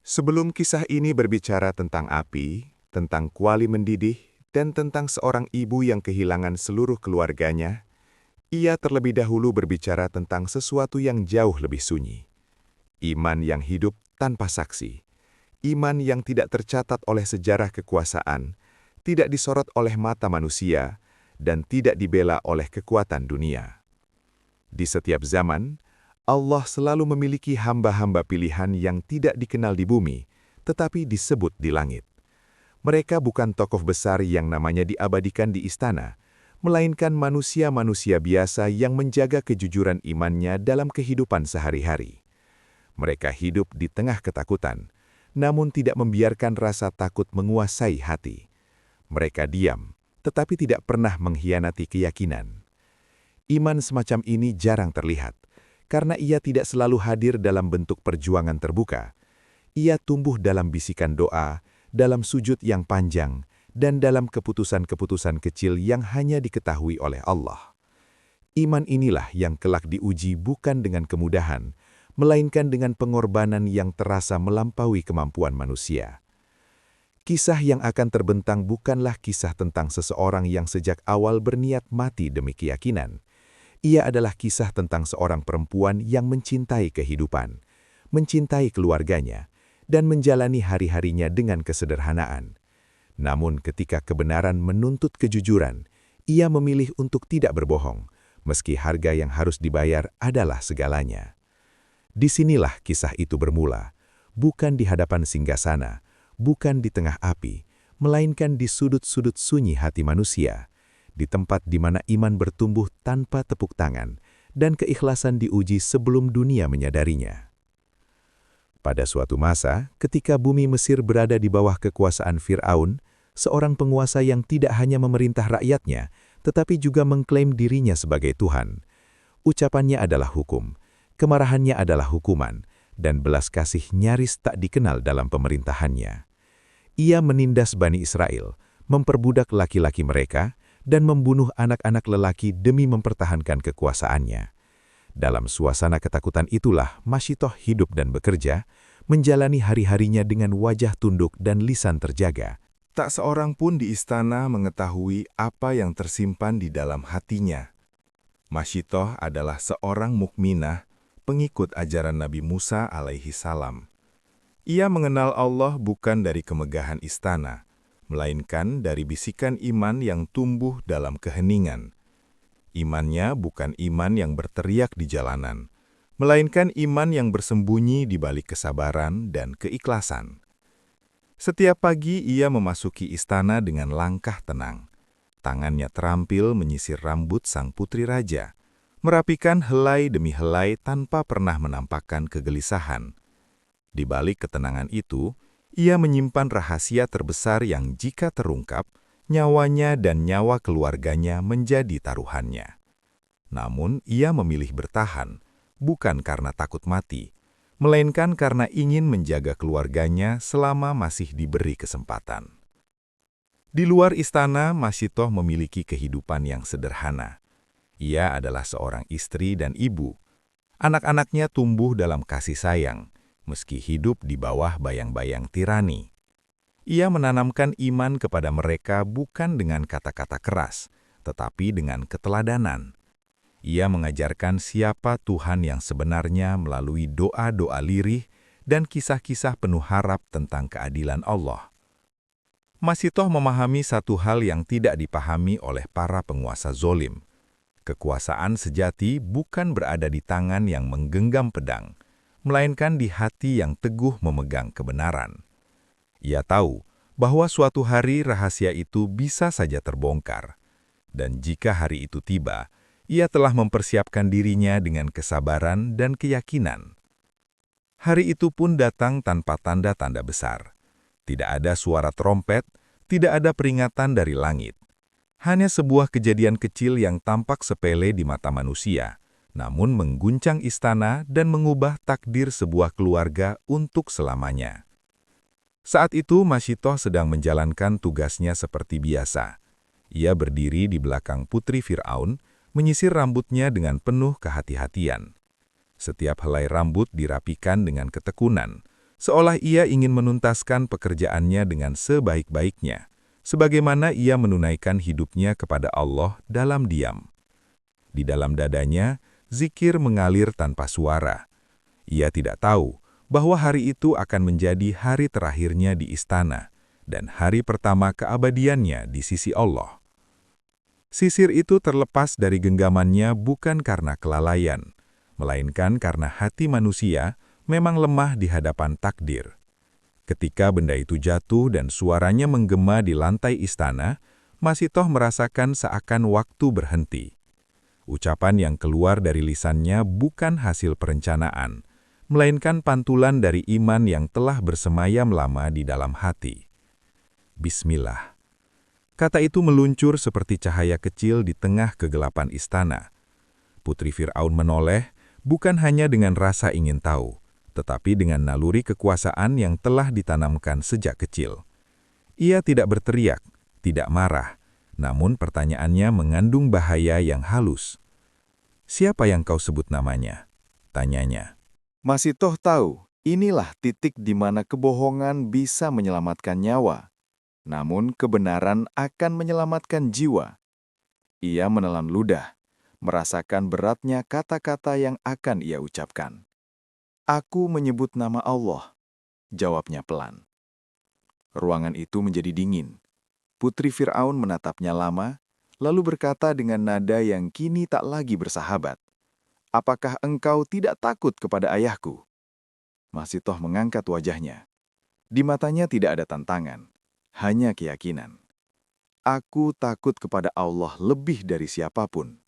Sebelum kisah ini berbicara tentang api, tentang kuali mendidih, dan tentang seorang ibu yang kehilangan seluruh keluarganya, ia terlebih dahulu berbicara tentang sesuatu yang jauh lebih sunyi. Iman yang hidup tanpa saksi. Iman yang tidak tercatat oleh sejarah kekuasaan, tidak disorot oleh mata manusia, dan tidak dibela oleh kekuatan dunia. Di setiap zaman, Allah selalu memiliki hamba-hamba pilihan yang tidak dikenal di bumi, tetapi disebut di langit. Mereka bukan tokoh besar yang namanya diabadikan di istana, melainkan manusia-manusia biasa yang menjaga kejujuran imannya dalam kehidupan sehari-hari. Mereka hidup di tengah ketakutan, namun tidak membiarkan rasa takut menguasai hati. Mereka diam, tetapi tidak pernah mengkhianati keyakinan. Iman semacam ini jarang terlihat, karena ia tidak selalu hadir dalam bentuk perjuangan terbuka. Ia tumbuh dalam bisikan doa, dalam sujud yang panjang, dan dalam keputusan-keputusan kecil yang hanya diketahui oleh Allah. Iman inilah yang kelak diuji bukan dengan kemudahan, melainkan dengan pengorbanan yang terasa melampaui kemampuan manusia. Kisah yang akan terbentang bukanlah kisah tentang seseorang yang sejak awal berniat mati demi keyakinan. Ia adalah kisah tentang seorang perempuan yang mencintai kehidupan, mencintai keluarganya, dan menjalani hari-harinya dengan kesederhanaan. Namun ketika kebenaran menuntut kejujuran, ia memilih untuk tidak berbohong, meski harga yang harus dibayar adalah segalanya. Disinilah kisah itu bermula, bukan di hadapan singgasana, bukan di tengah api, melainkan di sudut-sudut sunyi hati manusia, di tempat di mana iman bertumbuh tanpa tepuk tangan dan keikhlasan diuji sebelum dunia menyadarinya. Pada suatu masa, ketika bumi Mesir berada di bawah kekuasaan Fir'aun, seorang penguasa yang tidak hanya memerintah rakyatnya, tetapi juga mengklaim dirinya sebagai Tuhan. Ucapannya adalah hukum, kemarahannya adalah hukuman, dan belas kasih nyaris tak dikenal dalam pemerintahannya. Ia menindas Bani Israel, memperbudak laki-laki mereka, dan membunuh anak-anak lelaki demi mempertahankan kekuasaannya. Dalam suasana ketakutan itulah Masyitoh hidup dan bekerja, menjalani hari-harinya dengan wajah tunduk dan lisan terjaga. Tak seorang pun di istana mengetahui apa yang tersimpan di dalam hatinya. Masyitoh adalah seorang mukminah, pengikut ajaran Nabi Musa alaihi salam. Ia mengenal Allah bukan dari kemegahan istana, melainkan dari bisikan iman yang tumbuh dalam keheningan. Imannya bukan iman yang berteriak di jalanan, melainkan iman yang bersembunyi di balik kesabaran dan keikhlasan. Setiap pagi ia memasuki istana dengan langkah tenang. Tangannya terampil menyisir rambut sang putri raja, merapikan helai demi helai tanpa pernah menampakkan kegelisahan. Di balik ketenangan itu, ia menyimpan rahasia terbesar yang jika terungkap, nyawanya dan nyawa keluarganya menjadi taruhannya. Namun, ia memilih bertahan, bukan karena takut mati, melainkan karena ingin menjaga keluarganya selama masih diberi kesempatan. Di luar istana, Masyitoh memiliki kehidupan yang sederhana. Ia adalah seorang istri dan ibu. Anak-anaknya tumbuh dalam kasih sayang, meski hidup di bawah bayang-bayang tirani. Ia menanamkan iman kepada mereka bukan dengan kata-kata keras, tetapi dengan keteladanan. Ia mengajarkan siapa Tuhan yang sebenarnya melalui doa-doa lirih dan kisah-kisah penuh harap tentang keadilan Allah. Masyitoh memahami satu hal yang tidak dipahami oleh para penguasa zolim. Kekuasaan sejati bukan berada di tangan yang menggenggam pedang, melainkan di hati yang teguh memegang kebenaran. Ia tahu bahwa suatu hari rahasia itu bisa saja terbongkar, dan jika hari itu tiba, ia telah mempersiapkan dirinya dengan kesabaran dan keyakinan. Hari itu pun datang tanpa tanda-tanda besar. Tidak ada suara trompet, tidak ada peringatan dari langit. Hanya sebuah kejadian kecil yang tampak sepele di mata manusia, namun mengguncang istana dan mengubah takdir sebuah keluarga untuk selamanya. Saat itu Masyitoh sedang menjalankan tugasnya seperti biasa. Ia berdiri di belakang putri Fir'aun, menyisir rambutnya dengan penuh kehati-hatian. Setiap helai rambut dirapikan dengan ketekunan, seolah ia ingin menuntaskan pekerjaannya dengan sebaik-baiknya, sebagaimana ia menunaikan hidupnya kepada Allah dalam diam. Di dalam dadanya, zikir mengalir tanpa suara. Ia tidak tahu bahwa hari itu akan menjadi hari terakhirnya di istana dan hari pertama keabadiannya di sisi Allah. Sisir itu terlepas dari genggamannya bukan karena kelalaian, melainkan karena hati manusia memang lemah di hadapan takdir. Ketika benda itu jatuh dan suaranya menggema di lantai istana, Masitoh merasakan seakan waktu berhenti. Ucapan yang keluar dari lisannya bukan hasil perencanaan, melainkan pantulan dari iman yang telah bersemayam lama di dalam hati. Bismillah. Kata itu meluncur seperti cahaya kecil di tengah kegelapan istana. Putri Fir'aun menoleh, bukan hanya dengan rasa ingin tahu, tetapi dengan naluri kekuasaan yang telah ditanamkan sejak kecil. Ia tidak berteriak, tidak marah, namun pertanyaannya mengandung bahaya yang halus. "Siapa yang kau sebut namanya?" tanyanya. Masitoh tahu, inilah titik di mana kebohongan bisa menyelamatkan nyawa. Namun kebenaran akan menyelamatkan jiwa. Ia menelan ludah, merasakan beratnya kata-kata yang akan ia ucapkan. "Aku menyebut nama Allah," jawabnya pelan. Ruangan itu menjadi dingin. Putri Fir'aun menatapnya lama, lalu berkata dengan nada yang kini tak lagi bersahabat, "Apakah engkau tidak takut kepada ayahku?" Masitoh mengangkat wajahnya. Di matanya tidak ada tantangan, hanya keyakinan. "Aku takut kepada Allah lebih dari siapapun."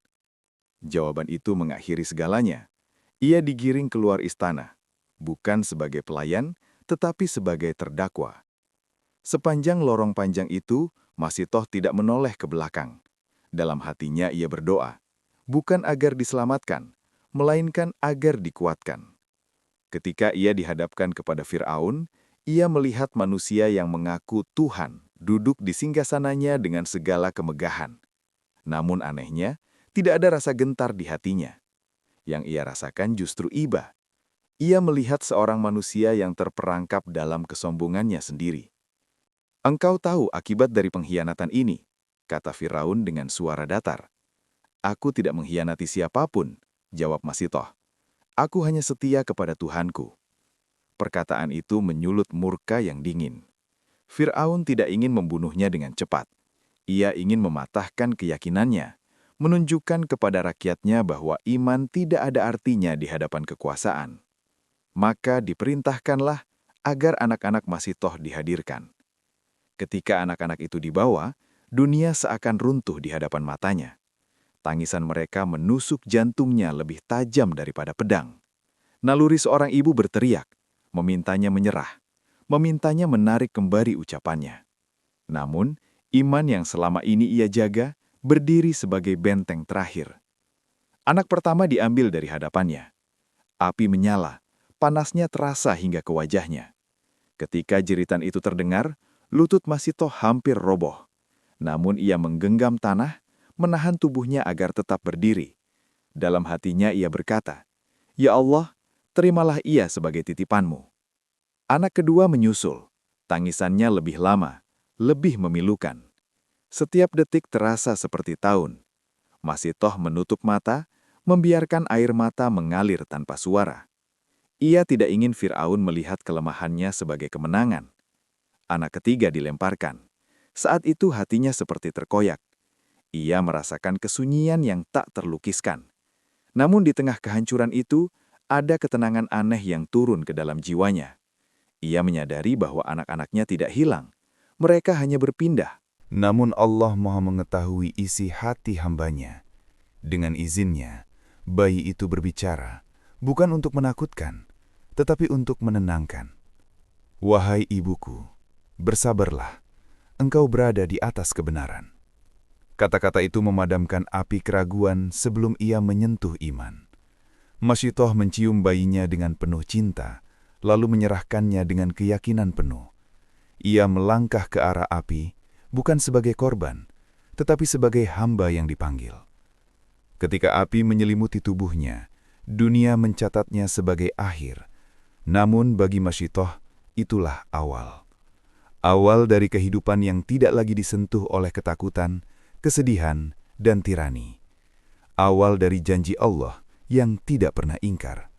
Jawaban itu mengakhiri segalanya. Ia digiring keluar istana, bukan sebagai pelayan, tetapi sebagai terdakwa. Sepanjang lorong panjang itu, Masitoh tidak menoleh ke belakang. Dalam hatinya ia berdoa, bukan agar diselamatkan, melainkan agar dikuatkan. Ketika ia dihadapkan kepada Fir'aun, ia melihat manusia yang mengaku Tuhan duduk di singgasananya dengan segala kemegahan. Namun anehnya, tidak ada rasa gentar di hatinya. Yang ia rasakan justru iba. Ia melihat seorang manusia yang terperangkap dalam kesombongannya sendiri. "Engkau tahu akibat dari pengkhianatan ini," kata Firaun dengan suara datar. "Aku tidak mengkhianati siapapun," jawab Masitoh. "Aku hanya setia kepada Tuhanku." Perkataan itu menyulut murka yang dingin. Fir'aun tidak ingin membunuhnya dengan cepat. Ia ingin mematahkan keyakinannya, menunjukkan kepada rakyatnya bahwa iman tidak ada artinya di hadapan kekuasaan. Maka diperintahkanlah agar anak-anak Masitoh dihadirkan. Ketika anak-anak itu dibawa, dunia seakan runtuh di hadapan matanya. Tangisan mereka menusuk jantungnya lebih tajam daripada pedang. Naluri seorang ibu berteriak, memintanya menyerah, memintanya menarik kembali ucapannya. Namun, iman yang selama ini ia jaga berdiri sebagai benteng terakhir. Anak pertama diambil dari hadapannya. Api menyala, panasnya terasa hingga ke wajahnya. Ketika jeritan itu terdengar, lutut Masitoh hampir roboh. Namun ia menggenggam tanah, menahan tubuhnya agar tetap berdiri. Dalam hatinya ia berkata, "Ya Allah, terimalah ia sebagai titipanmu." Anak kedua menyusul. Tangisannya lebih lama, lebih memilukan. Setiap detik terasa seperti tahun. Masitoh menutup mata, membiarkan air mata mengalir tanpa suara. Ia tidak ingin Fir'aun melihat kelemahannya sebagai kemenangan. Anak ketiga dilemparkan. Saat itu hatinya seperti terkoyak. Ia merasakan kesunyian yang tak terlukiskan. Namun di tengah kehancuran itu, ada ketenangan aneh yang turun ke dalam jiwanya. Ia menyadari bahwa anak-anaknya tidak hilang. Mereka hanya berpindah. Namun Allah Maha mengetahui isi hati hambanya. Dengan izinnya, bayi itu berbicara, bukan untuk menakutkan, tetapi untuk menenangkan. "Wahai ibuku, bersabarlah, engkau berada di atas kebenaran." Kata-kata itu memadamkan api keraguan sebelum ia menyentuh iman. Masitoh mencium bayinya dengan penuh cinta, lalu menyerahkannya dengan keyakinan penuh. Ia melangkah ke arah api, bukan sebagai korban, tetapi sebagai hamba yang dipanggil. Ketika api menyelimuti tubuhnya, dunia mencatatnya sebagai akhir. Namun bagi Masyitoh, itulah awal. Awal dari kehidupan yang tidak lagi disentuh oleh ketakutan, kesedihan, dan tirani. Awal dari janji Allah yang tidak pernah ingkar.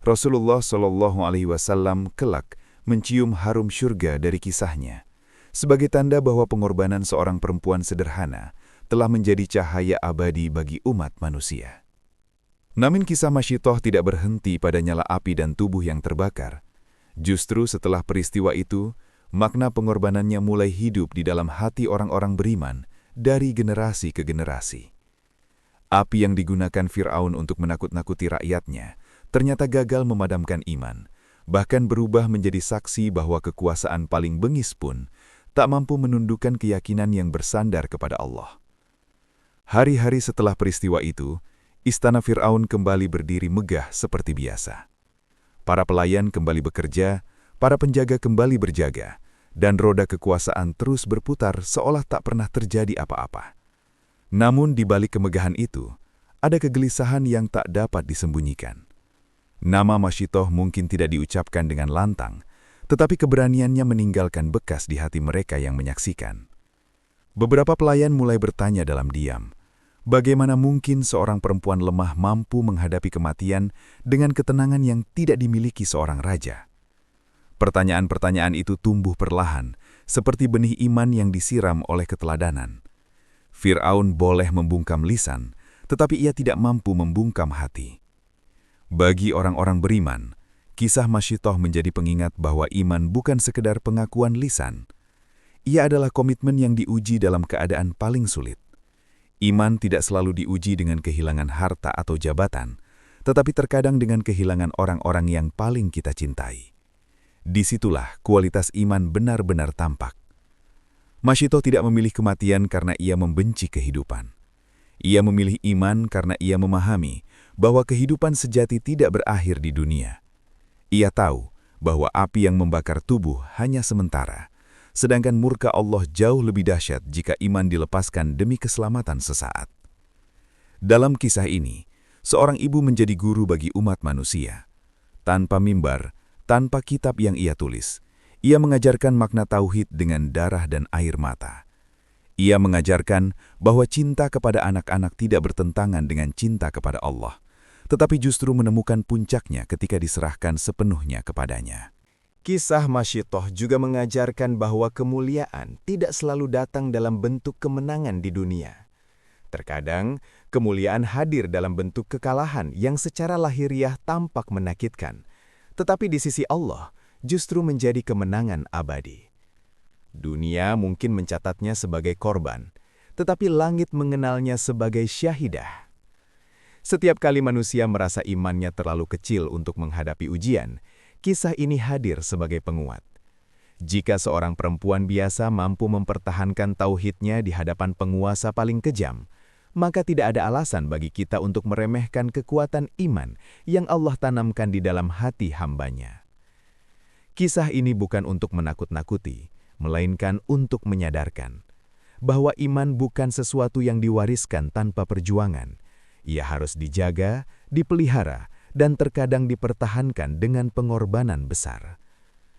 Rasulullah Shallallahu Alaihi Wasallam kelak mencium harum syurga dari kisahnya, sebagai tanda bahwa pengorbanan seorang perempuan sederhana telah menjadi cahaya abadi bagi umat manusia. Namun kisah Masyitoh tidak berhenti pada nyala api dan tubuh yang terbakar. Justru setelah peristiwa itu, makna pengorbanannya mulai hidup di dalam hati orang-orang beriman dari generasi ke generasi. Api yang digunakan Fir'aun untuk menakut-nakuti rakyatnya ternyata gagal memadamkan iman, bahkan berubah menjadi saksi bahwa kekuasaan paling bengis pun tak mampu menundukkan keyakinan yang bersandar kepada Allah. Hari-hari setelah peristiwa itu, istana Fir'aun kembali berdiri megah seperti biasa. Para pelayan kembali bekerja, para penjaga kembali berjaga, dan roda kekuasaan terus berputar seolah tak pernah terjadi apa-apa. Namun di balik kemegahan itu, ada kegelisahan yang tak dapat disembunyikan. Nama Masyitoh mungkin tidak diucapkan dengan lantang, tetapi keberaniannya meninggalkan bekas di hati mereka yang menyaksikan. Beberapa pelayan mulai bertanya dalam diam, bagaimana mungkin seorang perempuan lemah mampu menghadapi kematian dengan ketenangan yang tidak dimiliki seorang raja? Pertanyaan-pertanyaan itu tumbuh perlahan, seperti benih iman yang disiram oleh keteladanan. Fir'aun boleh membungkam lisan, tetapi ia tidak mampu membungkam hati. Bagi orang-orang beriman, kisah Masyitoh menjadi pengingat bahwa iman bukan sekedar pengakuan lisan. Ia adalah komitmen yang diuji dalam keadaan paling sulit. Iman tidak selalu diuji dengan kehilangan harta atau jabatan, tetapi terkadang dengan kehilangan orang-orang yang paling kita cintai. Disitulah kualitas iman benar-benar tampak. Masyitoh tidak memilih kematian karena ia membenci kehidupan. Ia memilih iman karena ia memahami bahwa kehidupan sejati tidak berakhir di dunia. Ia tahu bahwa api yang membakar tubuh hanya sementara, sedangkan murka Allah jauh lebih dahsyat jika iman dilepaskan demi keselamatan sesaat. Dalam kisah ini, seorang ibu menjadi guru bagi umat manusia. Tanpa mimbar, tanpa kitab yang ia tulis, ia mengajarkan makna tauhid dengan darah dan air mata. Ia mengajarkan bahwa cinta kepada anak-anak tidak bertentangan dengan cinta kepada Allah, tetapi justru menemukan puncaknya ketika diserahkan sepenuhnya kepadanya. Kisah Masyitoh juga mengajarkan bahwa kemuliaan tidak selalu datang dalam bentuk kemenangan di dunia. Terkadang, kemuliaan hadir dalam bentuk kekalahan yang secara lahiriah tampak menakitkan, tetapi di sisi Allah justru menjadi kemenangan abadi. Dunia mungkin mencatatnya sebagai korban, tetapi langit mengenalnya sebagai syahidah. Setiap kali manusia merasa imannya terlalu kecil untuk menghadapi ujian, kisah ini hadir sebagai penguat. Jika seorang perempuan biasa mampu mempertahankan tauhidnya di hadapan penguasa paling kejam, maka tidak ada alasan bagi kita untuk meremehkan kekuatan iman yang Allah tanamkan di dalam hati hambanya. Kisah ini bukan untuk menakut-nakuti, melainkan untuk menyadarkan bahwa iman bukan sesuatu yang diwariskan tanpa perjuangan. Ia harus dijaga, dipelihara, dan terkadang dipertahankan dengan pengorbanan besar.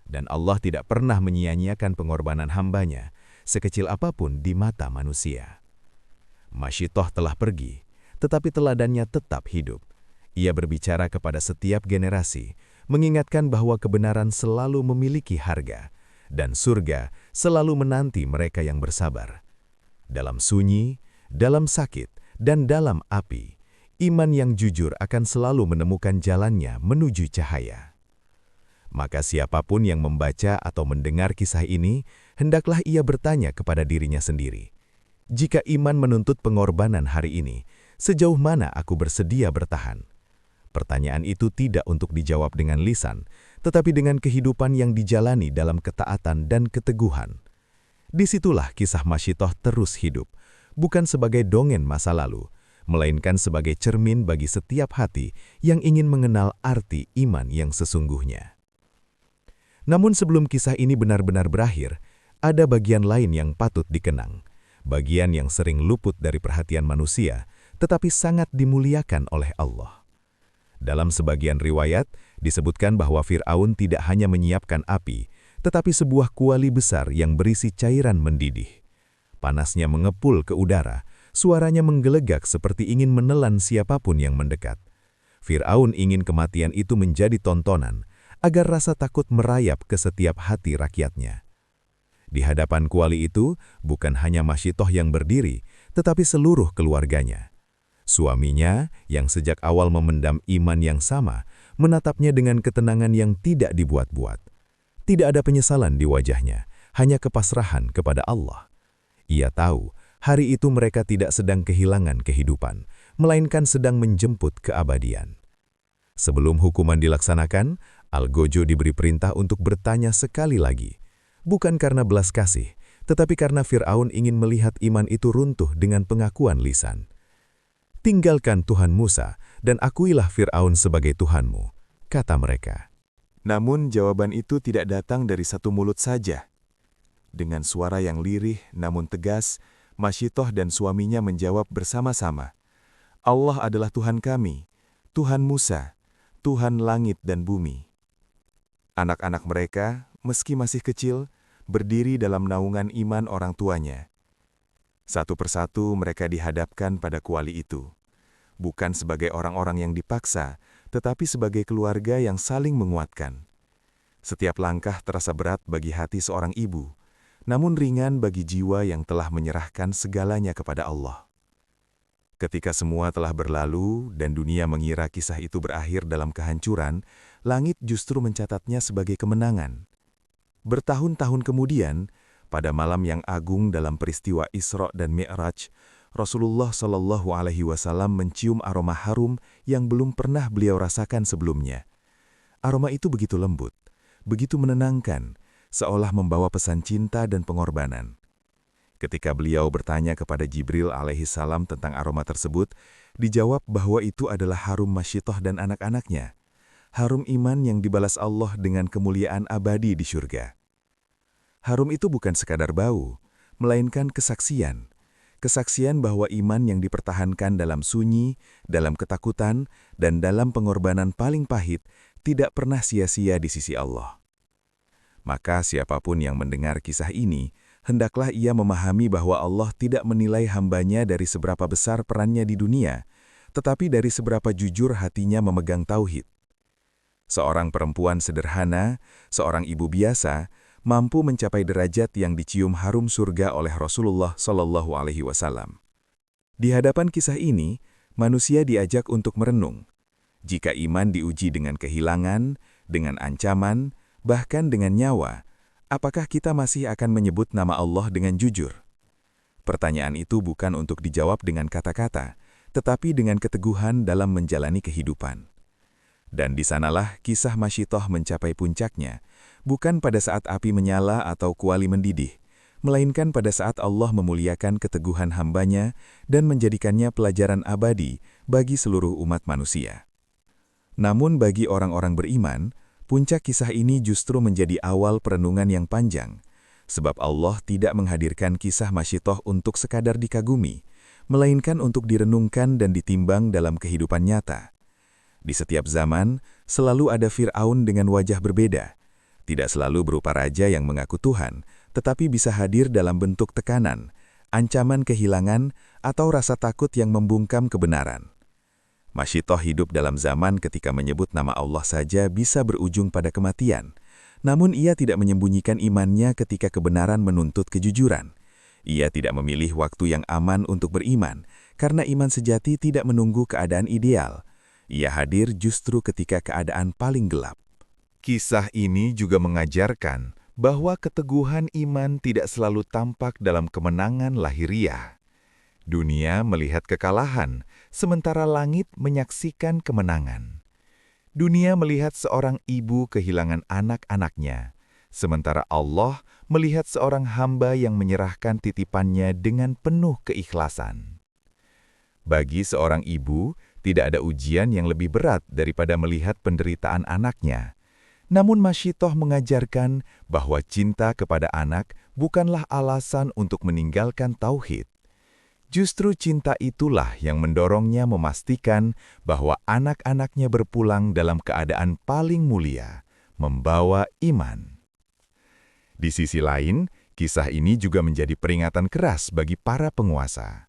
Dan Allah tidak pernah menyia-nyiakan pengorbanan hambanya, sekecil apapun di mata manusia. Masyitoh telah pergi, tetapi teladannya tetap hidup. Ia berbicara kepada setiap generasi, mengingatkan bahwa kebenaran selalu memiliki harga, dan surga selalu menanti mereka yang bersabar. Dalam sunyi, dalam sakit, dan dalam api, iman yang jujur akan selalu menemukan jalannya menuju cahaya. Maka siapapun yang membaca atau mendengar kisah ini, hendaklah ia bertanya kepada dirinya sendiri, jika iman menuntut pengorbanan hari ini, sejauh mana aku bersedia bertahan? Pertanyaan itu tidak untuk dijawab dengan lisan, tetapi dengan kehidupan yang dijalani dalam ketaatan dan keteguhan. Disitulah kisah Masyitoh terus hidup, bukan sebagai dongeng masa lalu, melainkan sebagai cermin bagi setiap hati yang ingin mengenal arti iman yang sesungguhnya. Namun sebelum kisah ini benar-benar berakhir, ada bagian lain yang patut dikenang. Bagian yang sering luput dari perhatian manusia, tetapi sangat dimuliakan oleh Allah. Dalam sebagian riwayat, disebutkan bahwa Fir'aun tidak hanya menyiapkan api, tetapi sebuah kuali besar yang berisi cairan mendidih. Panasnya mengepul ke udara, suaranya menggelegak seperti ingin menelan siapapun yang mendekat. Fir'aun ingin kematian itu menjadi tontonan, agar rasa takut merayap ke setiap hati rakyatnya. Di hadapan kuali itu, bukan hanya Masyitoh yang berdiri, tetapi seluruh keluarganya. Suaminya, yang sejak awal memendam iman yang sama, menatapnya dengan ketenangan yang tidak dibuat-buat. Tidak ada penyesalan di wajahnya, hanya kepasrahan kepada Allah. Ia tahu, hari itu mereka tidak sedang kehilangan kehidupan, melainkan sedang menjemput keabadian. Sebelum hukuman dilaksanakan, Algojo diberi perintah untuk bertanya sekali lagi. Bukan karena belas kasih, tetapi karena Fir'aun ingin melihat iman itu runtuh dengan pengakuan lisan. "Tinggalkan Tuhan Musa, dan akuilah Fir'aun sebagai Tuhanmu," kata mereka. Namun jawaban itu tidak datang dari satu mulut saja. Dengan suara yang lirih namun tegas, Masyitoh dan suaminya menjawab bersama-sama, "Allah adalah Tuhan kami, Tuhan Musa, Tuhan langit dan bumi." Anak-anak mereka, meski masih kecil, berdiri dalam naungan iman orang tuanya. Satu persatu mereka dihadapkan pada kuali itu, bukan sebagai orang-orang yang dipaksa, tetapi sebagai keluarga yang saling menguatkan. Setiap langkah terasa berat bagi hati seorang ibu, namun ringan bagi jiwa yang telah menyerahkan segalanya kepada Allah. Ketika semua telah berlalu dan dunia mengira kisah itu berakhir dalam kehancuran, langit justru mencatatnya sebagai kemenangan. Bertahun-tahun kemudian, pada malam yang agung dalam peristiwa Isra dan Mi'raj, Rasulullah Shallallahu Alaihi Wasallam mencium aroma harum yang belum pernah beliau rasakan sebelumnya. Aroma itu begitu lembut, begitu menenangkan, seolah membawa pesan cinta dan pengorbanan. Ketika beliau bertanya kepada Jibril alaihi salam tentang aroma tersebut, dijawab bahwa itu adalah harum Masyitoh dan anak-anaknya. Harum iman yang dibalas Allah dengan kemuliaan abadi di surga. Harum itu bukan sekadar bau, melainkan kesaksian. Kesaksian bahwa iman yang dipertahankan dalam sunyi, dalam ketakutan, dan dalam pengorbanan paling pahit tidak pernah sia-sia di sisi Allah. Maka siapapun yang mendengar kisah ini, hendaklah ia memahami bahwa Allah tidak menilai hambanya dari seberapa besar perannya di dunia, tetapi dari seberapa jujur hatinya memegang tauhid. Seorang perempuan sederhana, seorang ibu biasa, mampu mencapai derajat yang dicium harum surga oleh Rasulullah Shallallahu Alaihi Wasallam. Di hadapan kisah ini, manusia diajak untuk merenung. Jika iman diuji dengan kehilangan, dengan ancaman, bahkan dengan nyawa, apakah kita masih akan menyebut nama Allah dengan jujur? Pertanyaan itu bukan untuk dijawab dengan kata-kata, tetapi dengan keteguhan dalam menjalani kehidupan. Dan di sanalah kisah Masyitoh mencapai puncaknya, bukan pada saat api menyala atau kuali mendidih, melainkan pada saat Allah memuliakan keteguhan hambanya dan menjadikannya pelajaran abadi bagi seluruh umat manusia. Namun bagi orang-orang beriman, puncak kisah ini justru menjadi awal perenungan yang panjang, sebab Allah tidak menghadirkan kisah Masyitoh untuk sekadar dikagumi, melainkan untuk direnungkan dan ditimbang dalam kehidupan nyata. Di setiap zaman, selalu ada Fir'aun dengan wajah berbeda. Tidak selalu berupa raja yang mengaku Tuhan, tetapi bisa hadir dalam bentuk tekanan, ancaman kehilangan, atau rasa takut yang membungkam kebenaran. Masyitoh hidup dalam zaman ketika menyebut nama Allah saja bisa berujung pada kematian. Namun ia tidak menyembunyikan imannya ketika kebenaran menuntut kejujuran. Ia tidak memilih waktu yang aman untuk beriman, karena iman sejati tidak menunggu keadaan ideal. Ia hadir justru ketika keadaan paling gelap. Kisah ini juga mengajarkan bahwa keteguhan iman tidak selalu tampak dalam kemenangan lahiriah. Dunia melihat kekalahan, sementara langit menyaksikan kemenangan. Dunia melihat seorang ibu kehilangan anak-anaknya, sementara Allah melihat seorang hamba yang menyerahkan titipannya dengan penuh keikhlasan. Bagi seorang ibu, tidak ada ujian yang lebih berat daripada melihat penderitaan anaknya. Namun Masyitoh mengajarkan bahwa cinta kepada anak bukanlah alasan untuk meninggalkan tauhid. Justru cinta itulah yang mendorongnya memastikan bahwa anak-anaknya berpulang dalam keadaan paling mulia, membawa iman. Di sisi lain, kisah ini juga menjadi peringatan keras bagi para penguasa.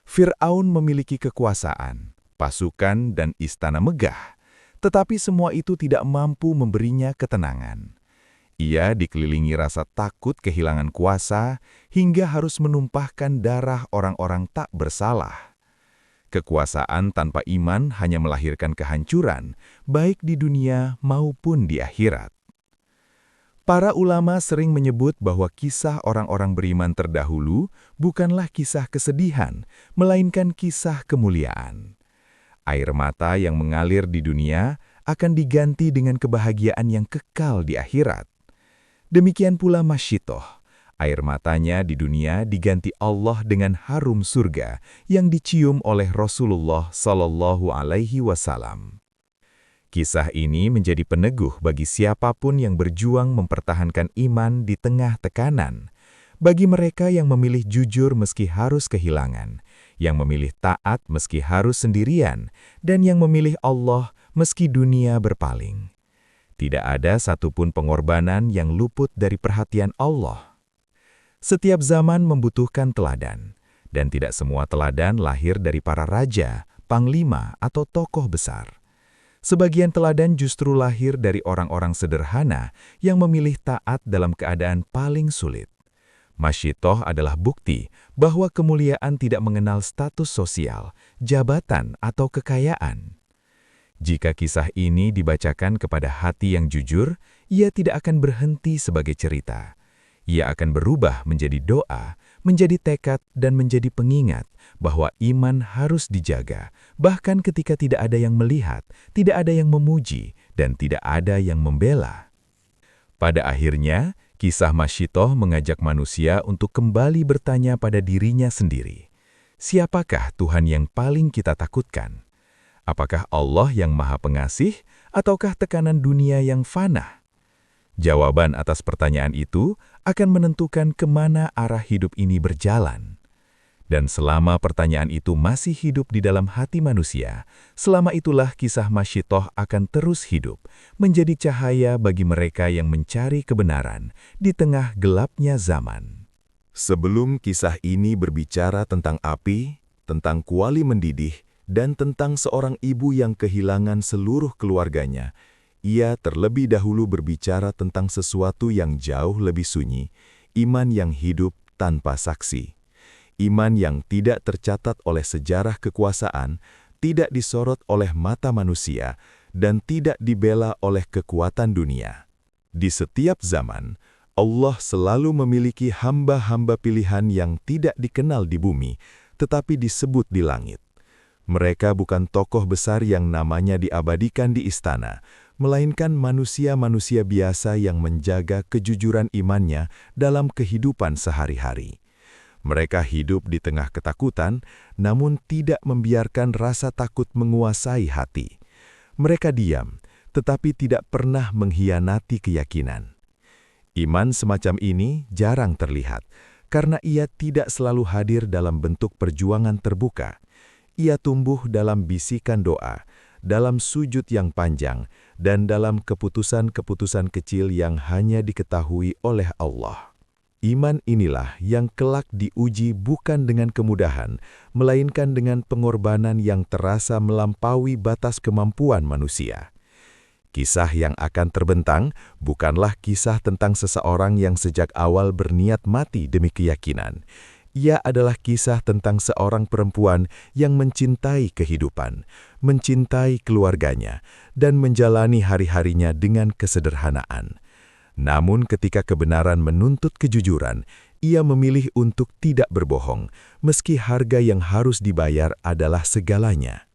Fir'aun memiliki kekuasaan, pasukan, dan istana megah, tetapi semua itu tidak mampu memberinya ketenangan. Ia dikelilingi rasa takut kehilangan kuasa hingga harus menumpahkan darah orang-orang tak bersalah. Kekuasaan tanpa iman hanya melahirkan kehancuran, baik di dunia maupun di akhirat. Para ulama sering menyebut bahwa kisah orang-orang beriman terdahulu bukanlah kisah kesedihan, melainkan kisah kemuliaan. Air mata yang mengalir di dunia akan diganti dengan kebahagiaan yang kekal di akhirat. Demikian pula Masyitoh, air matanya di dunia diganti Allah dengan harum surga yang dicium oleh Rasulullah Shallallahu Alaihi Wasallam. Kisah ini menjadi peneguh bagi siapapun yang berjuang mempertahankan iman di tengah tekanan, bagi mereka yang memilih jujur meski harus kehilangan, yang memilih taat meski harus sendirian, dan yang memilih Allah meski dunia berpaling. Tidak ada satupun pengorbanan yang luput dari perhatian Allah. Setiap zaman membutuhkan teladan, dan tidak semua teladan lahir dari para raja, panglima, atau tokoh besar. Sebagian teladan justru lahir dari orang-orang sederhana yang memilih taat dalam keadaan paling sulit. Masyitoh adalah bukti bahwa kemuliaan tidak mengenal status sosial, jabatan, atau kekayaan. Jika kisah ini dibacakan kepada hati yang jujur, ia tidak akan berhenti sebagai cerita. Ia akan berubah menjadi doa, menjadi tekad, dan menjadi pengingat bahwa iman harus dijaga, bahkan ketika tidak ada yang melihat, tidak ada yang memuji, dan tidak ada yang membela. Pada akhirnya, kisah Masyitoh mengajak manusia untuk kembali bertanya pada dirinya sendiri. Siapakah Tuhan yang paling kita takutkan? Apakah Allah yang Maha Pengasih, ataukah tekanan dunia yang fana? Jawaban atas pertanyaan itu akan menentukan kemana arah hidup ini berjalan. Dan selama pertanyaan itu masih hidup di dalam hati manusia, selama itulah kisah Masyitoh akan terus hidup, menjadi cahaya bagi mereka yang mencari kebenaran di tengah gelapnya zaman. Sebelum kisah ini berbicara tentang api, tentang kuali mendidih, dan tentang seorang ibu yang kehilangan seluruh keluarganya, ia terlebih dahulu berbicara tentang sesuatu yang jauh lebih sunyi, iman yang hidup tanpa saksi. Iman yang tidak tercatat oleh sejarah kekuasaan, tidak disorot oleh mata manusia, dan tidak dibela oleh kekuatan dunia. Di setiap zaman, Allah selalu memiliki hamba-hamba pilihan yang tidak dikenal di bumi, tetapi disebut di langit. Mereka bukan tokoh besar yang namanya diabadikan di istana, melainkan manusia-manusia biasa yang menjaga kejujuran imannya dalam kehidupan sehari-hari. Mereka hidup di tengah ketakutan, namun tidak membiarkan rasa takut menguasai hati. Mereka diam, tetapi tidak pernah mengkhianati keyakinan. Iman semacam ini jarang terlihat, karena ia tidak selalu hadir dalam bentuk perjuangan terbuka. Ia tumbuh dalam bisikan doa, dalam sujud yang panjang, dan dalam keputusan-keputusan kecil yang hanya diketahui oleh Allah. Iman inilah yang kelak diuji bukan dengan kemudahan, melainkan dengan pengorbanan yang terasa melampaui batas kemampuan manusia. Kisah yang akan terbentang bukanlah kisah tentang seseorang yang sejak awal berniat mati demi keyakinan. Ia adalah kisah tentang seorang perempuan yang mencintai kehidupan, mencintai keluarganya, dan menjalani hari-harinya dengan kesederhanaan. Namun ketika kebenaran menuntut kejujuran, ia memilih untuk tidak berbohong, meski harga yang harus dibayar adalah segalanya.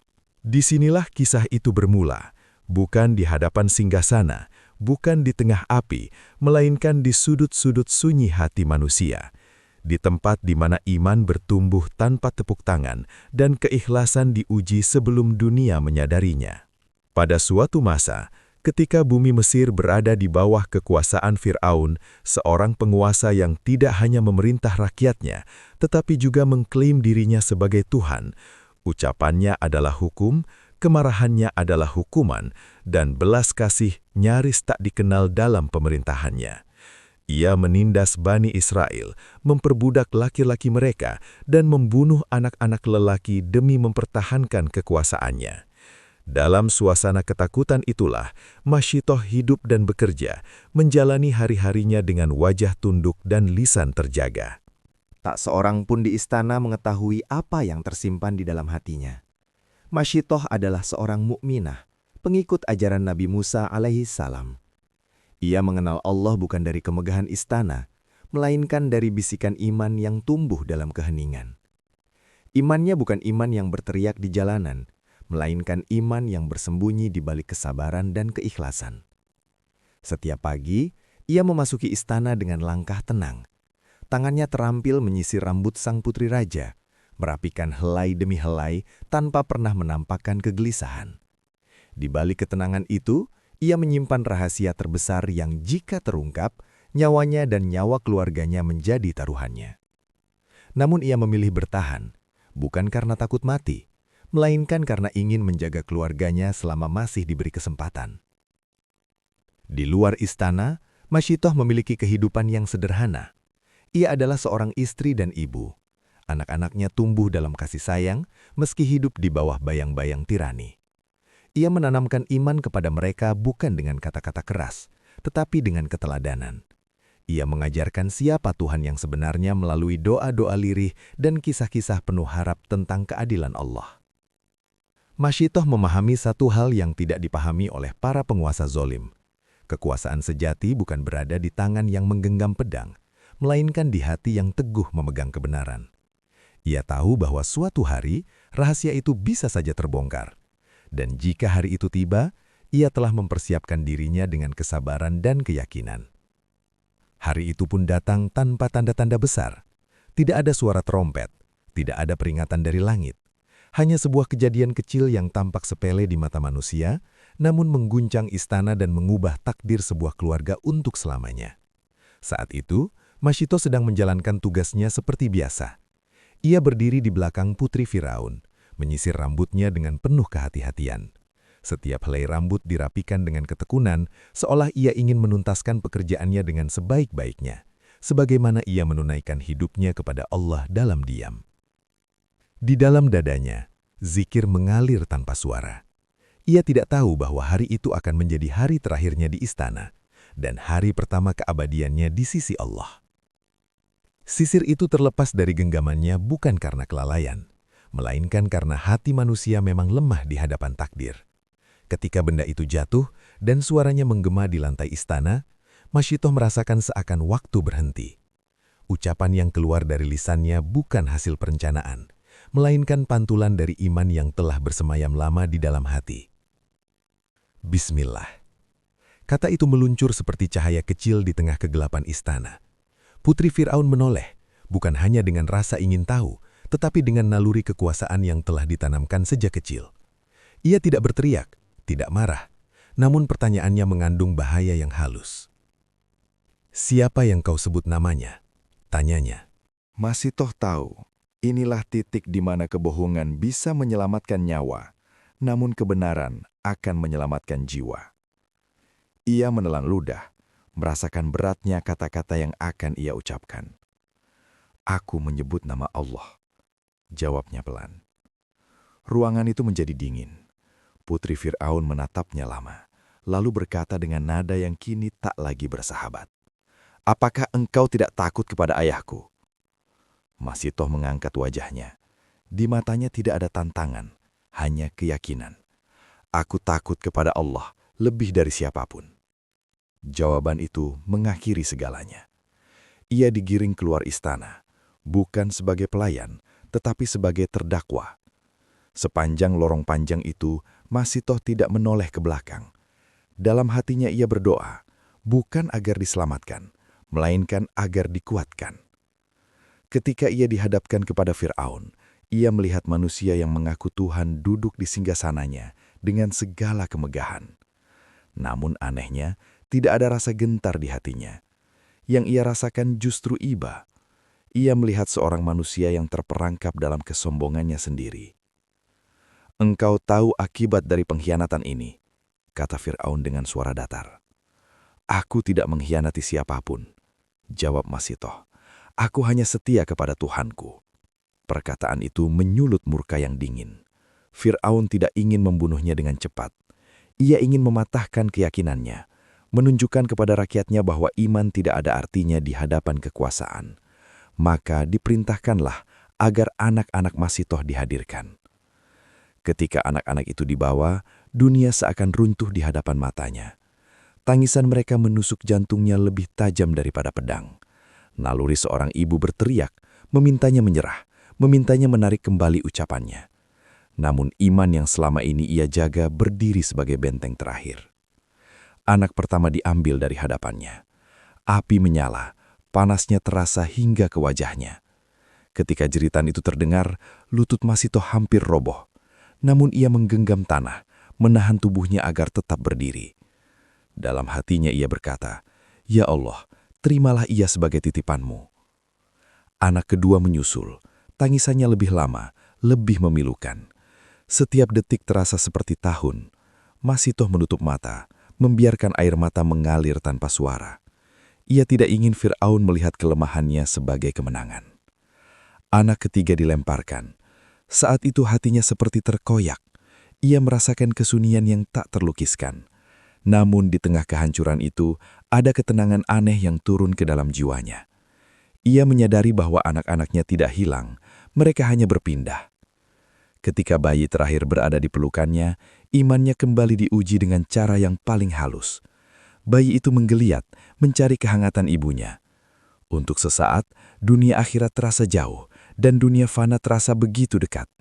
Disinilah kisah itu bermula, bukan di hadapan singgasana, bukan di tengah api, melainkan di sudut-sudut sunyi hati manusia. Di tempat di mana iman bertumbuh tanpa tepuk tangan dan keikhlasan diuji sebelum dunia menyadarinya. Pada suatu masa, Ketika bumi Mesir berada di bawah kekuasaan Fir'aun, seorang penguasa yang tidak hanya memerintah rakyatnya, tetapi juga mengklaim dirinya sebagai Tuhan. Ucapannya adalah hukum, kemarahannya adalah hukuman, dan belas kasih nyaris tak dikenal dalam pemerintahannya. Ia menindas Bani Israel, memperbudak laki-laki mereka, dan membunuh anak-anak lelaki demi mempertahankan kekuasaannya. Dalam suasana ketakutan itulah, Masyitoh hidup dan bekerja, menjalani hari-harinya dengan wajah tunduk dan lisan terjaga. Tak seorang pun di istana mengetahui apa yang tersimpan di dalam hatinya. Masyitoh adalah seorang mukminah, pengikut ajaran Nabi Musa alaihi salam. Ia mengenal Allah bukan dari kemegahan istana, melainkan dari bisikan iman yang tumbuh dalam keheningan. Imannya bukan iman yang berteriak di jalanan, melainkan iman yang bersembunyi di balik kesabaran dan keikhlasan. Setiap pagi, ia memasuki istana dengan langkah tenang. Tangannya terampil menyisir rambut sang putri raja, merapikan helai demi helai tanpa pernah menampakkan kegelisahan. Di balik ketenangan itu, ia menyimpan rahasia terbesar yang jika terungkap, nyawanya dan nyawa keluarganya menjadi taruhannya. Namun ia memilih bertahan, bukan karena takut mati, melainkan karena ingin menjaga keluarganya selama masih diberi kesempatan. Di luar istana, Masyitoh memiliki kehidupan yang sederhana. Ia adalah seorang istri dan ibu. Anak-anaknya tumbuh dalam kasih sayang, meski hidup di bawah bayang-bayang tirani. Ia menanamkan iman kepada mereka bukan dengan kata-kata keras, tetapi dengan keteladanan. Ia mengajarkan siapa Tuhan yang sebenarnya melalui doa-doa lirih dan kisah-kisah penuh harap tentang keadilan Allah. Masyitoh memahami satu hal yang tidak dipahami oleh para penguasa zolim. Kekuasaan sejati bukan berada di tangan yang menggenggam pedang, melainkan di hati yang teguh memegang kebenaran. Ia tahu bahwa suatu hari, rahasia itu bisa saja terbongkar. Dan jika hari itu tiba, ia telah mempersiapkan dirinya dengan kesabaran dan keyakinan. Hari itu pun datang tanpa tanda-tanda besar. Tidak ada suara trompet, tidak ada peringatan dari langit. Hanya sebuah kejadian kecil yang tampak sepele di mata manusia, namun mengguncang istana dan mengubah takdir sebuah keluarga untuk selamanya. Saat itu, Masyitoh sedang menjalankan tugasnya seperti biasa. Ia berdiri di belakang putri Firaun, menyisir rambutnya dengan penuh kehati-hatian. Setiap helai rambut dirapikan dengan ketekunan, seolah ia ingin menuntaskan pekerjaannya dengan sebaik-baiknya, sebagaimana ia menunaikan hidupnya kepada Allah dalam diam. Di dalam dadanya, zikir mengalir tanpa suara. Ia tidak tahu bahwa hari itu akan menjadi hari terakhirnya di istana, dan hari pertama keabadiannya di sisi Allah. Sisir itu terlepas dari genggamannya bukan karena kelalaian, melainkan karena hati manusia memang lemah di hadapan takdir. Ketika benda itu jatuh dan suaranya menggema di lantai istana, Masyitoh merasakan seakan waktu berhenti. Ucapan yang keluar dari lisannya bukan hasil perencanaan, melainkan pantulan dari iman yang telah bersemayam lama di dalam hati. Bismillah. Kata itu meluncur seperti cahaya kecil di tengah kegelapan istana. Putri Fir'aun menoleh, bukan hanya dengan rasa ingin tahu, tetapi dengan naluri kekuasaan yang telah ditanamkan sejak kecil. Ia tidak berteriak, tidak marah, namun pertanyaannya mengandung bahaya yang halus. "Siapa yang kau sebut namanya?" tanyanya. Masyitoh tahu, inilah titik di mana kebohongan bisa menyelamatkan nyawa, namun kebenaran akan menyelamatkan jiwa. Ia menelan ludah, merasakan beratnya kata-kata yang akan ia ucapkan. "Aku menyebut nama Allah," jawabnya pelan. Ruangan itu menjadi dingin. Putri Fir'aun menatapnya lama, lalu berkata dengan nada yang kini tak lagi bersahabat. "Apakah engkau tidak takut kepada ayahku?" Masyitoh mengangkat wajahnya. Di matanya tidak ada tantangan, hanya keyakinan. "Aku takut kepada Allah lebih dari siapapun." Jawaban itu mengakhiri segalanya. Ia digiring keluar istana, bukan sebagai pelayan, tetapi sebagai terdakwa. Sepanjang lorong panjang itu, Masyitoh tidak menoleh ke belakang. Dalam hatinya ia berdoa, bukan agar diselamatkan, melainkan agar dikuatkan. Ketika ia dihadapkan kepada Fir'aun, ia melihat manusia yang mengaku Tuhan duduk di singgasananya dengan segala kemegahan. Namun anehnya, tidak ada rasa gentar di hatinya. Yang ia rasakan justru iba. Ia melihat seorang manusia yang terperangkap dalam kesombongannya sendiri. "Engkau tahu akibat dari pengkhianatan ini," kata Fir'aun dengan suara datar. "Aku tidak mengkhianati siapapun," jawab Masitoh. "Aku hanya setia kepada Tuhanku." Perkataan itu menyulut murka yang dingin. Fir'aun tidak ingin membunuhnya dengan cepat. Ia ingin mematahkan keyakinannya, menunjukkan kepada rakyatnya bahwa iman tidak ada artinya di hadapan kekuasaan. Maka diperintahkanlah agar anak-anak Masitoh dihadirkan. Ketika anak-anak itu dibawa, dunia seakan runtuh di hadapan matanya. Tangisan mereka menusuk jantungnya lebih tajam daripada pedang. Naluri seorang ibu berteriak, memintanya menyerah, memintanya menarik kembali ucapannya. Namun iman yang selama ini ia jaga berdiri sebagai benteng terakhir. Anak pertama diambil dari hadapannya. Api menyala, panasnya terasa hingga ke wajahnya. Ketika jeritan itu terdengar, lutut Masitoh hampir roboh. Namun ia menggenggam tanah, menahan tubuhnya agar tetap berdiri. Dalam hatinya ia berkata, "Ya Allah, terimalah ia sebagai titipanmu." Anak kedua menyusul, tangisannya lebih lama, lebih memilukan. Setiap detik terasa seperti tahun. Masitoh menutup mata, membiarkan air mata mengalir tanpa suara. Ia tidak ingin Fir'aun melihat kelemahannya sebagai kemenangan. Anak ketiga dilemparkan. Saat itu hatinya seperti terkoyak. Ia merasakan kesunyian yang tak terlukiskan. Namun di tengah kehancuran itu, ada ketenangan aneh yang turun ke dalam jiwanya. Ia menyadari bahwa anak-anaknya tidak hilang, mereka hanya berpindah. Ketika bayi terakhir berada di pelukannya, imannya kembali diuji dengan cara yang paling halus. Bayi itu menggeliat, mencari kehangatan ibunya. Untuk sesaat, dunia akhirat terasa jauh, dan dunia fana terasa begitu dekat.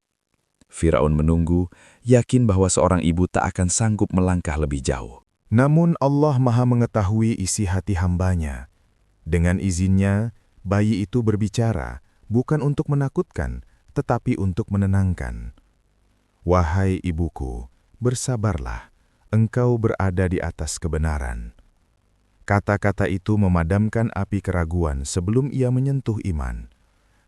Firaun menunggu, yakin bahwa seorang ibu tak akan sanggup melangkah lebih jauh. Namun Allah Maha mengetahui isi hati hambanya. Dengan izinnya, bayi itu berbicara, bukan untuk menakutkan, tetapi untuk menenangkan. "Wahai ibuku, bersabarlah, engkau berada di atas kebenaran." Kata-kata itu memadamkan api keraguan sebelum ia menyentuh iman.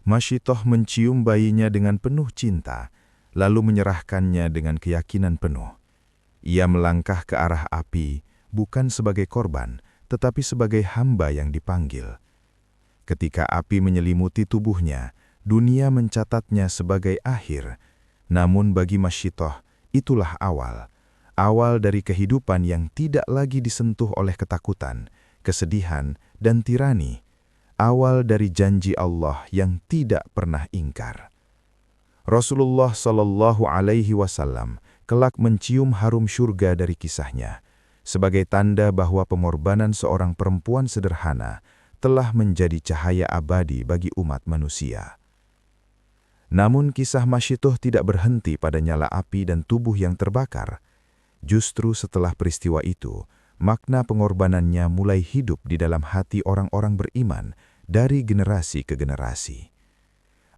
Masitoh mencium bayinya dengan penuh cinta, lalu menyerahkannya dengan keyakinan penuh. Ia melangkah ke arah api, bukan sebagai korban, tetapi sebagai hamba yang dipanggil. Ketika api menyelimuti tubuhnya, dunia mencatatnya sebagai akhir, namun bagi Masitoh, itulah awal dari kehidupan yang tidak lagi disentuh oleh ketakutan, kesedihan, dan tirani, awal dari janji Allah yang tidak pernah ingkar. Rasulullah Shallallahu Alaihi Wasallam kelak mencium harum syurga dari kisahnya, sebagai tanda bahwa pengorbanan seorang perempuan sederhana telah menjadi cahaya abadi bagi umat manusia. Namun kisah Masitoh tidak berhenti pada nyala api dan tubuh yang terbakar. Justru setelah peristiwa itu, makna pengorbanannya mulai hidup di dalam hati orang-orang beriman dari generasi ke generasi.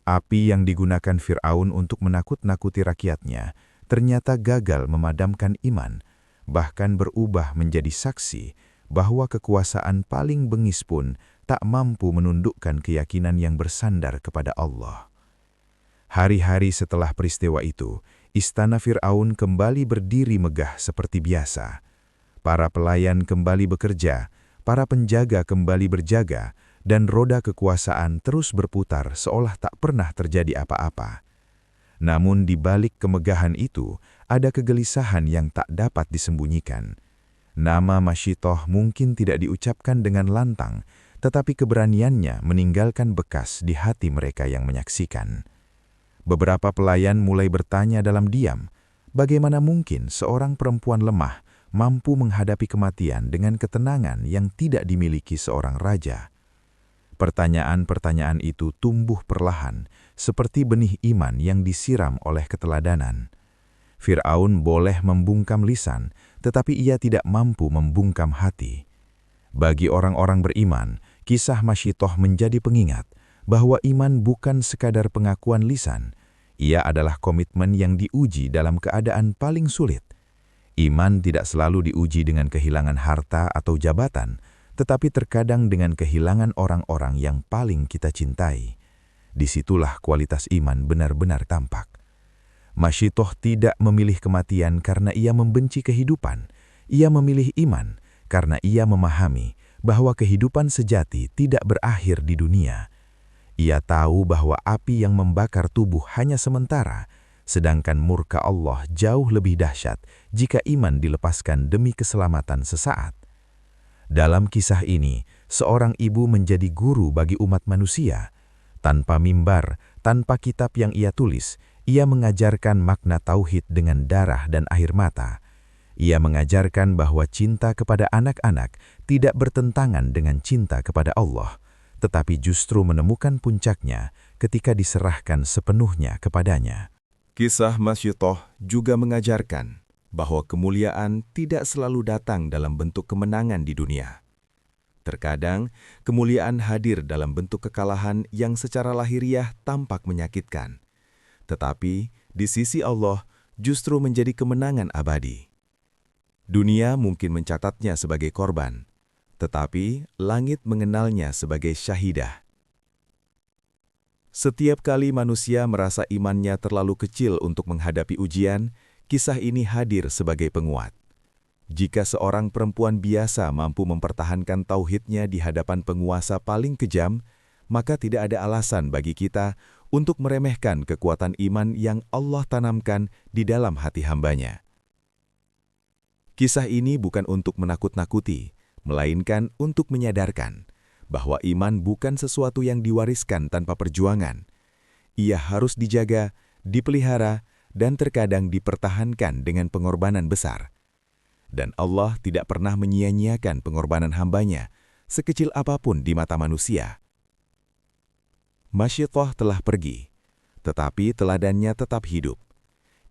Api yang digunakan Fir'aun untuk menakut-nakuti rakyatnya ternyata gagal memadamkan iman, bahkan berubah menjadi saksi bahwa kekuasaan paling bengis pun tak mampu menundukkan keyakinan yang bersandar kepada Allah. Hari-hari setelah peristiwa itu, istana Fir'aun kembali berdiri megah seperti biasa. Para pelayan kembali bekerja, para penjaga kembali berjaga, dan roda kekuasaan terus berputar seolah tak pernah terjadi apa-apa. Namun di balik kemegahan itu, ada kegelisahan yang tak dapat disembunyikan. Nama Masitoh mungkin tidak diucapkan dengan lantang, tetapi keberaniannya meninggalkan bekas di hati mereka yang menyaksikan. Beberapa pelayan mulai bertanya dalam diam, bagaimana mungkin seorang perempuan lemah mampu menghadapi kematian dengan ketenangan yang tidak dimiliki seorang raja. Pertanyaan-pertanyaan itu tumbuh perlahan, seperti benih iman yang disiram oleh keteladanan. Fir'aun boleh membungkam lisan, tetapi ia tidak mampu membungkam hati. Bagi orang-orang beriman, kisah Masitoh menjadi pengingat bahwa iman bukan sekadar pengakuan lisan, ia adalah komitmen yang diuji dalam keadaan paling sulit. Iman tidak selalu diuji dengan kehilangan harta atau jabatan, tetapi terkadang dengan kehilangan orang-orang yang paling kita cintai. Disitulah kualitas iman benar-benar tampak. Masyitoh tidak memilih kematian karena ia membenci kehidupan. Ia memilih iman karena ia memahami bahwa kehidupan sejati tidak berakhir di dunia. Ia tahu bahwa api yang membakar tubuh hanya sementara, sedangkan murka Allah jauh lebih dahsyat jika iman dilepaskan demi keselamatan sesaat. Dalam kisah ini, seorang ibu menjadi guru bagi umat manusia. Tanpa mimbar, tanpa kitab yang ia tulis, ia mengajarkan makna tauhid dengan darah dan air mata. Ia mengajarkan bahwa cinta kepada anak-anak tidak bertentangan dengan cinta kepada Allah, tetapi justru menemukan puncaknya ketika diserahkan sepenuhnya kepadanya. Kisah Masyitoh juga mengajarkan bahwa kemuliaan tidak selalu datang dalam bentuk kemenangan di dunia. Terkadang, kemuliaan hadir dalam bentuk kekalahan yang secara lahiriah tampak menyakitkan. Tetapi, di sisi Allah justru menjadi kemenangan abadi. Dunia mungkin mencatatnya sebagai korban, tetapi langit mengenalnya sebagai syahidah. Setiap kali manusia merasa imannya terlalu kecil untuk menghadapi ujian, kisah ini hadir sebagai penguat. Jika seorang perempuan biasa mampu mempertahankan tauhidnya di hadapan penguasa paling kejam, maka tidak ada alasan bagi kita untuk meremehkan kekuatan iman yang Allah tanamkan di dalam hati hambanya. Kisah ini bukan untuk menakut-nakuti, melainkan untuk menyadarkan bahwa iman bukan sesuatu yang diwariskan tanpa perjuangan. Ia harus dijaga, dipelihara, dan terkadang dipertahankan dengan pengorbanan besar. Dan Allah tidak pernah menyia-nyiakan pengorbanan hambanya, sekecil apapun di mata manusia. Masyitoh telah pergi, tetapi teladannya tetap hidup.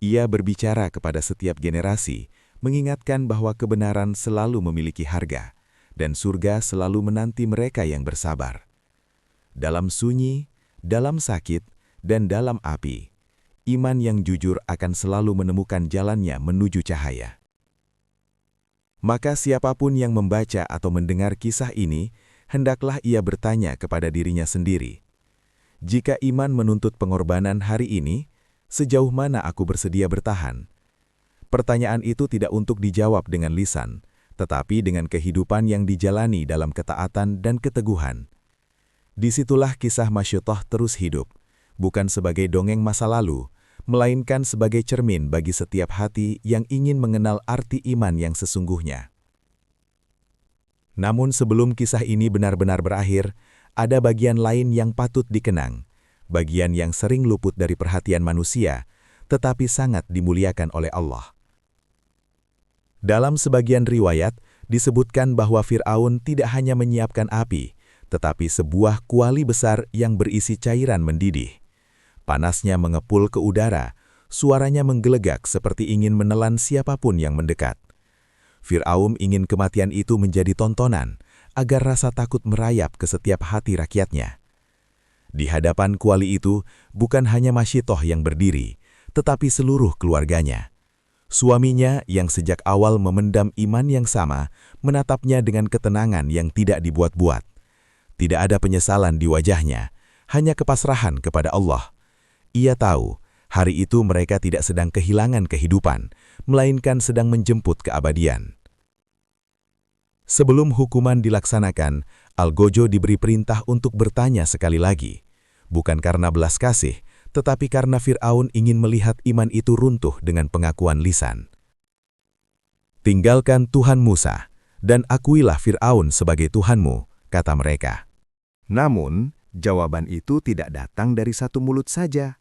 Ia berbicara kepada setiap generasi, mengingatkan bahwa kebenaran selalu memiliki harga, dan surga selalu menanti mereka yang bersabar. Dalam sunyi, dalam sakit, dan dalam api, iman yang jujur akan selalu menemukan jalannya menuju cahaya. Maka siapapun yang membaca atau mendengar kisah ini, hendaklah ia bertanya kepada dirinya sendiri, jika iman menuntut pengorbanan hari ini, sejauh mana aku bersedia bertahan? Pertanyaan itu tidak untuk dijawab dengan lisan, tetapi dengan kehidupan yang dijalani dalam ketaatan dan keteguhan. Disitulah kisah Masyitoh terus hidup, bukan sebagai dongeng masa lalu, melainkan sebagai cermin bagi setiap hati yang ingin mengenal arti iman yang sesungguhnya. Namun sebelum kisah ini benar-benar berakhir, ada bagian lain yang patut dikenang, bagian yang sering luput dari perhatian manusia, tetapi sangat dimuliakan oleh Allah. Dalam sebagian riwayat, disebutkan bahwa Fir'aun tidak hanya menyiapkan api, tetapi sebuah kuali besar yang berisi cairan mendidih. Panasnya mengepul ke udara, suaranya menggelegak seperti ingin menelan siapapun yang mendekat. Fir'aun ingin kematian itu menjadi tontonan, agar rasa takut merayap ke setiap hati rakyatnya. Di hadapan kuali itu, bukan hanya Masyitoh yang berdiri, tetapi seluruh keluarganya. Suaminya yang sejak awal memendam iman yang sama, menatapnya dengan ketenangan yang tidak dibuat-buat. Tidak ada penyesalan di wajahnya, hanya kepasrahan kepada Allah. Ia tahu, hari itu mereka tidak sedang kehilangan kehidupan, melainkan sedang menjemput keabadian. Sebelum hukuman dilaksanakan, Algojo diberi perintah untuk bertanya sekali lagi. Bukan karena belas kasih, tetapi karena Fir'aun ingin melihat iman itu runtuh dengan pengakuan lisan. "Tinggalkan Tuhan Musa, dan akuilah Fir'aun sebagai Tuhanmu," kata mereka. Namun, jawaban itu tidak datang dari satu mulut saja.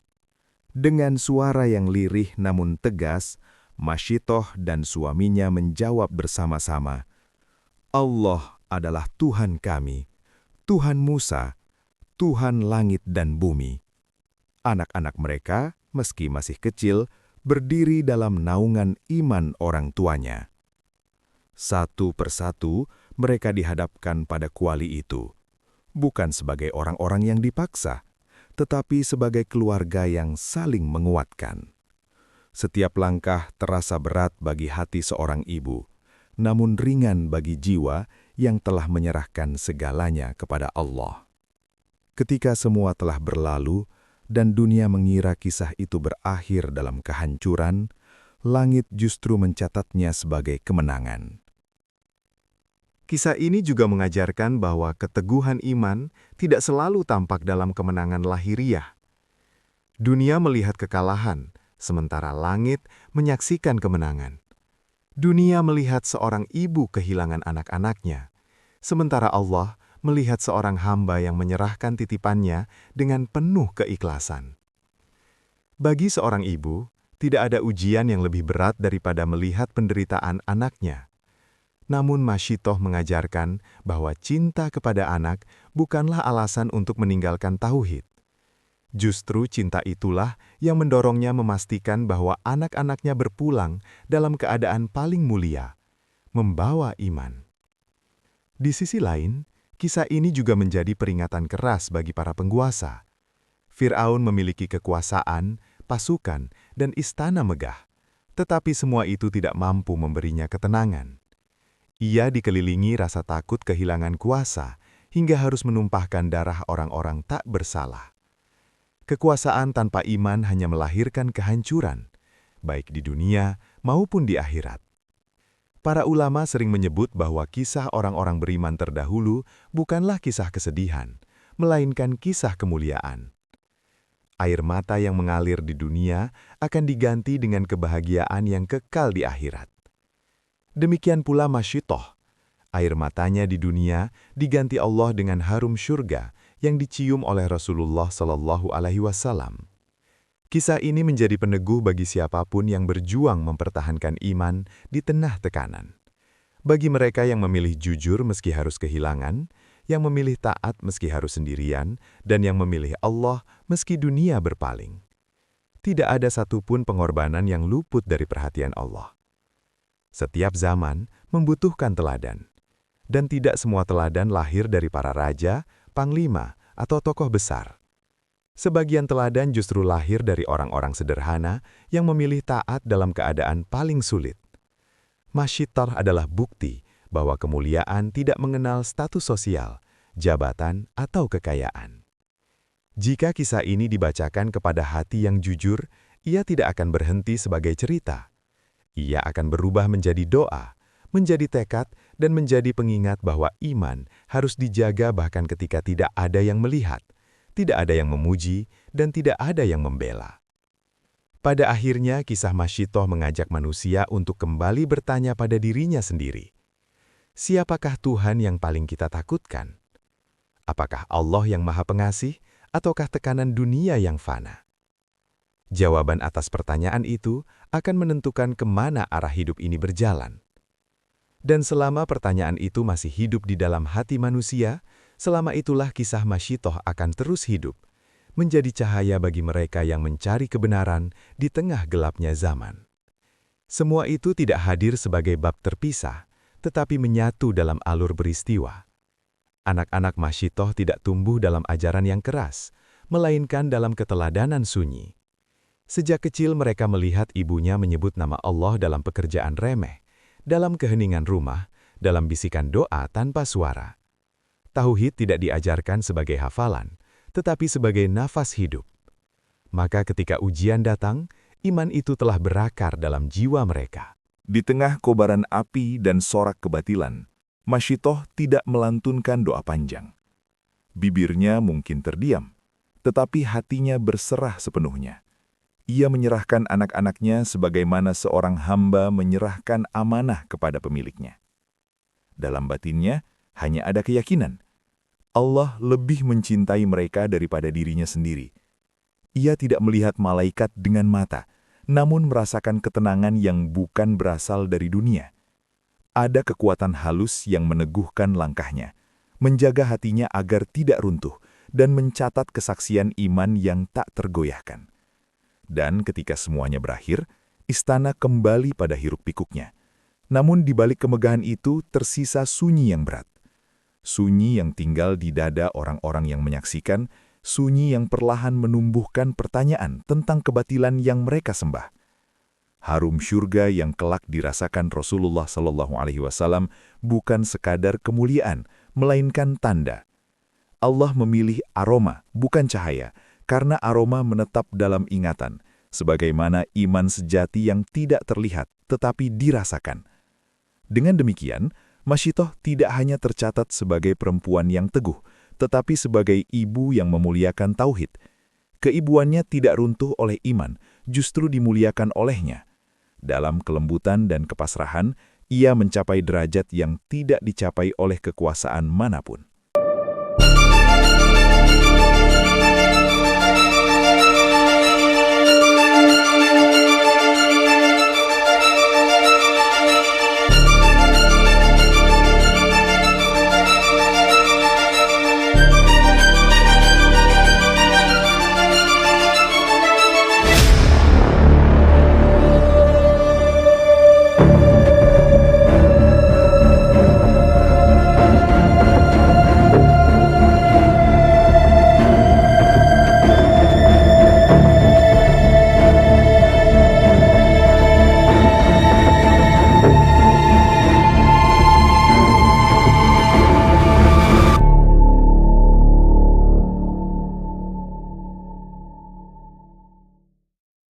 Dengan suara yang lirih namun tegas, Masyitoh dan suaminya menjawab bersama-sama, "Allah adalah Tuhan kami, Tuhan Musa, Tuhan langit dan bumi." Anak-anak mereka, meski masih kecil, berdiri dalam naungan iman orang tuanya. Satu persatu, mereka dihadapkan pada kuali itu, bukan sebagai orang-orang yang dipaksa, tetapi sebagai keluarga yang saling menguatkan. Setiap langkah terasa berat bagi hati seorang ibu, namun ringan bagi jiwa yang telah menyerahkan segalanya kepada Allah. Ketika semua telah berlalu dan dunia mengira kisah itu berakhir dalam kehancuran, langit justru mencatatnya sebagai kemenangan. Kisah ini juga mengajarkan bahwa keteguhan iman tidak selalu tampak dalam kemenangan lahiriah. Dunia melihat kekalahan, sementara langit menyaksikan kemenangan. Dunia melihat seorang ibu kehilangan anak-anaknya, sementara Allah melihat seorang hamba yang menyerahkan titipannya dengan penuh keikhlasan. Bagi seorang ibu, tidak ada ujian yang lebih berat daripada melihat penderitaan anaknya. Namun Masyitoh mengajarkan bahwa cinta kepada anak bukanlah alasan untuk meninggalkan tauhid. Justru cinta itulah yang mendorongnya memastikan bahwa anak-anaknya berpulang dalam keadaan paling mulia, membawa iman. Di sisi lain, kisah ini juga menjadi peringatan keras bagi para penguasa. Fir'aun memiliki kekuasaan, pasukan, dan istana megah, tetapi semua itu tidak mampu memberinya ketenangan. Ia dikelilingi rasa takut kehilangan kuasa hingga harus menumpahkan darah orang-orang tak bersalah. Kekuasaan tanpa iman hanya melahirkan kehancuran, baik di dunia maupun di akhirat. Para ulama sering menyebut bahwa kisah orang-orang beriman terdahulu bukanlah kisah kesedihan, melainkan kisah kemuliaan. Air mata yang mengalir di dunia akan diganti dengan kebahagiaan yang kekal di akhirat. Demikian pula Masyitoh, air matanya di dunia diganti Allah dengan harum syurga yang dicium oleh Rasulullah SAW. Kisah ini menjadi peneguh bagi siapapun yang berjuang mempertahankan iman di tengah tekanan. Bagi mereka yang memilih jujur meski harus kehilangan, yang memilih taat meski harus sendirian, dan yang memilih Allah meski dunia berpaling. Tidak ada satupun pengorbanan yang luput dari perhatian Allah. Setiap zaman membutuhkan teladan, dan tidak semua teladan lahir dari para raja, panglima, atau tokoh besar. Sebagian teladan justru lahir dari orang-orang sederhana yang memilih taat dalam keadaan paling sulit. Masyitoh adalah bukti bahwa kemuliaan tidak mengenal status sosial, jabatan, atau kekayaan. Jika kisah ini dibacakan kepada hati yang jujur, ia tidak akan berhenti sebagai cerita. Ia akan berubah menjadi doa, menjadi tekad, dan menjadi pengingat bahwa iman harus dijaga bahkan ketika tidak ada yang melihat, tidak ada yang memuji, dan tidak ada yang membela. Pada akhirnya, kisah Masyitoh mengajak manusia untuk kembali bertanya pada dirinya sendiri. Siapakah Tuhan yang paling kita takutkan? Apakah Allah yang Maha Pengasih, ataukah tekanan dunia yang fana? Jawaban atas pertanyaan itu akan menentukan kemana arah hidup ini berjalan. Dan selama pertanyaan itu masih hidup di dalam hati manusia, selama itulah kisah Masyitoh akan terus hidup, menjadi cahaya bagi mereka yang mencari kebenaran di tengah gelapnya zaman. Semua itu tidak hadir sebagai bab terpisah, tetapi menyatu dalam alur peristiwa. Anak-anak Masyitoh tidak tumbuh dalam ajaran yang keras, melainkan dalam keteladanan sunyi. Sejak kecil mereka melihat ibunya menyebut nama Allah dalam pekerjaan remeh, dalam keheningan rumah, dalam bisikan doa tanpa suara. Tauhid tidak diajarkan sebagai hafalan, tetapi sebagai nafas hidup. Maka ketika ujian datang, iman itu telah berakar dalam jiwa mereka. Di tengah kobaran api dan sorak kebatilan, Masyitoh tidak melantunkan doa panjang. Bibirnya mungkin terdiam, tetapi hatinya berserah sepenuhnya. Ia menyerahkan anak-anaknya sebagaimana seorang hamba menyerahkan amanah kepada pemiliknya. Dalam batinnya hanya ada keyakinan, Allah lebih mencintai mereka daripada dirinya sendiri. Ia tidak melihat malaikat dengan mata, namun merasakan ketenangan yang bukan berasal dari dunia. Ada kekuatan halus yang meneguhkan langkahnya, menjaga hatinya agar tidak runtuh, dan mencatat kesaksian iman yang tak tergoyahkan. Dan ketika semuanya berakhir, istana kembali pada hiruk-pikuknya. Namun di balik kemegahan itu tersisa sunyi yang berat. Sunyi yang tinggal di dada orang-orang yang menyaksikan, sunyi yang perlahan menumbuhkan pertanyaan tentang kebatilan yang mereka sembah. Harum syurga yang kelak dirasakan Rasulullah SAW bukan sekadar kemuliaan, melainkan tanda. Allah memilih aroma, bukan cahaya, karena aroma menetap dalam ingatan, sebagaimana iman sejati yang tidak terlihat tetapi dirasakan. Dengan demikian, Masyitoh tidak hanya tercatat sebagai perempuan yang teguh, tetapi sebagai ibu yang memuliakan tauhid. Keibuannya tidak runtuh oleh iman, justru dimuliakan olehnya. Dalam kelembutan dan kepasrahan, ia mencapai derajat yang tidak dicapai oleh kekuasaan manapun.